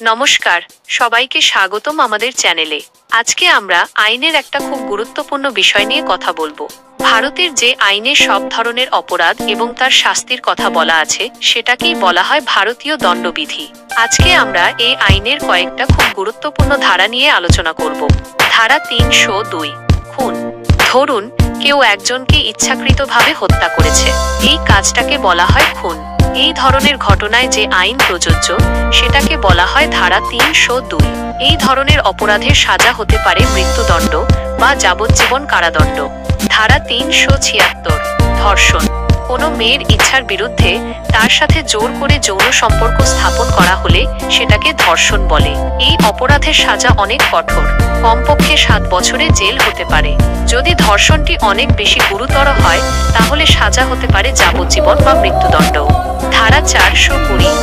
নমস্কার, সবাইকে স্বাগতম আমাদের চ্যানেলে। আজকে আমরা আইনের একটা খুব গুরুত্বপূর্ণ বিষয় নিয়ে কথা বলবো। ভারতের যে আইনে সব ধরনের অপরাধ এবং তার শাস্তির কথা বলা আছে সেটাকেই বলা হয় ভারতীয় দণ্ডবিধি। আজকে আমরা এই আইনের কয়েকটা খুব গুরুত্বপূর্ণ ধারা নিয়ে আলোচনা করব। ধারা 302, খুন। ধরুন কেউ একজনকে ইচ্ছাকৃতভাবে হত্যা করেছে, এই কাজটাকে বলা হয় খুন। এই ধরনের ঘটনায় যে আইন প্রযোজ্য সেটাকে বলা হয় ধারা 302। এই ধরনের অপরাধের সাজা হতে পারে মৃত্যুদণ্ড বা যাবজ্জীবন কারাদণ্ড। ধারা 376, ধর্ষণ। কোনো মেয়ের ইচ্ছার বিরুদ্ধে তার সাথে জোর করে যৌন সম্পর্ক স্থাপন করা হলে সেটাকে ধর্ষণ বলে। এই অপরাধের সাজা অনেক কঠোর, কমপক্ষে 7 বছরের জেল হতে পারে। যদি ধর্ষণটি অনেক বেশি গুরুতর হয় তাহলে সাজা হতে পারে যাবজ্জীবন বা মৃত্যুদণ্ড। ধারা 420,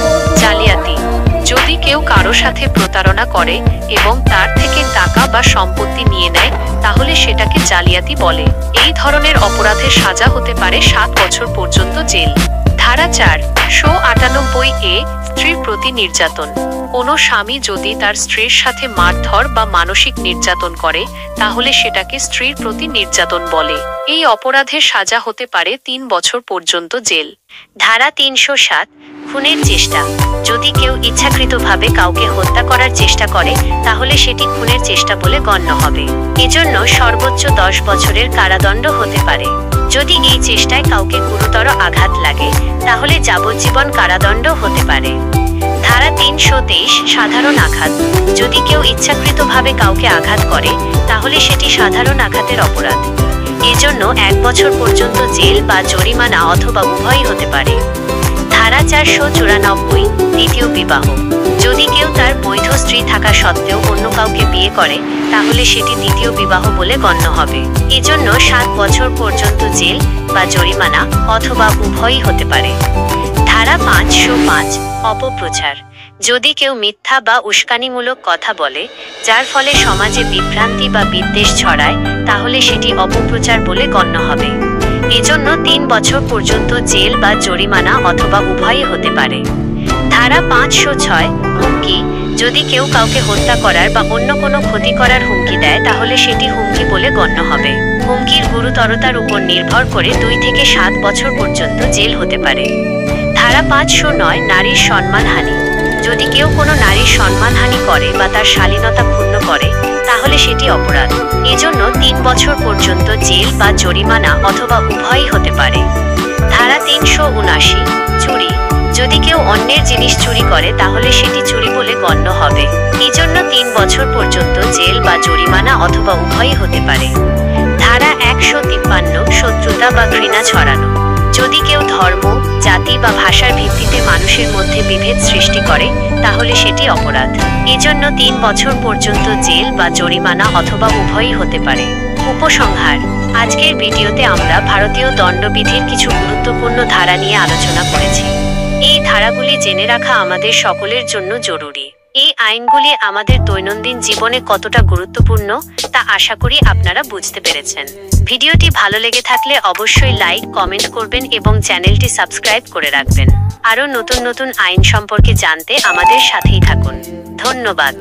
জালিয়াতি। যদি কেউ কারো সাথে প্রতারণা করে এবং তার থেকে টাকা বা সম্পত্তি নিয়ে নেয় তাহলে সেটাকে জালিয়াতি বলে। এই ধরনের অপরাধের সাজা হতে পারে 7 বছর পর্যন্ত জেল। ধারা 498A, স্ত্রীর প্রতি নির্যাতন। কোনো স্বামী যদি তার স্ত্রীর সাথে মারধর বা মানসিক নির্যাতন করে তাহলে সেটাকে স্ত্রীর প্রতি নির্যাতন বলে। এই অপরাধের সাজা হতে পারে 3 বছর পর্যন্ত জেল। ধারা 307, খুনের চেষ্টা। যদি কেউ ইচ্ছাকৃতভাবে কাউকে হত্যা করার চেষ্টা করে তাহলে সেটি খুনের চেষ্টা বলে গণ্য হবে। এজন্য সর্বোচ্চ 10 বছরের কারাদণ্ড হতে পারে। যদি এই চেষ্টায় কাউকে গুরুতর আঘাত লাগে তাহলে যাবজ্জীবন কারাদণ্ড হতে পারে। ধারা 323, সাধারণ আঘাত। যদি কেউ ইচ্ছাকৃতভাবে কাউকে আঘাত করে তাহলে সেটি সাধারণ আঘাতের অপরাধ। এজন্য 1 বছর পর্যন্ত জেল বা জরিমানা অথবা উভয়ই হতে পারে। ধারা 494, দ্বিতীয় বিবাহ। যদি কেউ তার বৈধ স্ত্রী থাকা সত্ত্বেও অন্য কাউকে বিয়ে করে তাহলে সেটি দ্বিতীয় বিবাহ বলে গণ্য হবে। এজন্য 7 বছর পর্যন্ত জেল বা জরিমানা অথবা উভয়ই হতে পারে। ধারা 505, অপপ্রচার। যদি কেউ মিথ্যা বা উস্কানিমূলক কথা বলে যার ফলে সমাজে বিভ্রান্তি বা বিদ্বেষ ছড়ায় তাহলে সেটি অপপ্রচার বলে গণ্য হবে। এজন্য 3 বছর পর্যন্ত জেল বা জরিমানা অথবা উভয়ই হতে পারে। ধারা 506, হুমকি। যদি কেউ কাউকে হত্যা করার বা অন্য কোনো ক্ষতি করার হুমকি দেয় তাহলে সেটি হুমকি বলে গণ্য হবে। হুমকির গুরুতরতার উপর নির্ভর করে 2 থেকে 7 বছর পর্যন্ত জেল হতে পারে। ধারা 509, নারীর সম্মানহানি। যদি কেউ কোনো নারীর সম্মানহানি করে বা তার শালীনতা ক্ষুণ্ণ করে তাহলে সেটি অপরাধ। এজন্য 3 বছর পর্যন্ত জেল বা জরিমানা অথবা উভয়ই হতে পারে। ধারা 379, চুরি। যদি কেউ অন্যের জিনিস চুরি করে তাহলে সেটি চুরি বলে গণ্য হবে। এজন্য 3 বছর পর্যন্ত জেল বা জরিমানা অথবা উভয়ই হতে পারে। ধারা 153, শত্রুতা বা ঘৃণা ছড়ানো। যদি কেউ ধর্ম, জাতি বা ভাষার ভিত্তিতে মানুষের মধ্যে বিভেদ সৃষ্টি করে তাহলে সেটি অপরাধ। এজন্য 3 বছর পর্যন্ত জেল বা জরিমানা অথবা উভয়ই হতে পারে। উপসংহার: আজকের ভিডিওতে আমরা ভারতীয় দণ্ডবিধির কিছু গুরুত্বপূর্ণ ধারা নিয়ে আলোচনা করেছি। এই ধারাগুলি জেনে রাখা আমাদের সকলের জন্য জরুরি। এই আইনগুলি আমাদের দৈনন্দিন জীবনে কতটা গুরুত্বপূর্ণ তা আশা করি আপনারা বুঝতে পেরেছেন। ভিডিওটি ভালো লেগে থাকলে অবশ্যই লাইক, কমেন্ট করবেন এবং চ্যানেলটি সাবস্ক্রাইব করে রাখবেন। আরও নতুন নতুন আইন সম্পর্কে জানতে আমাদের সাথেই থাকুন। ধন্যবাদ।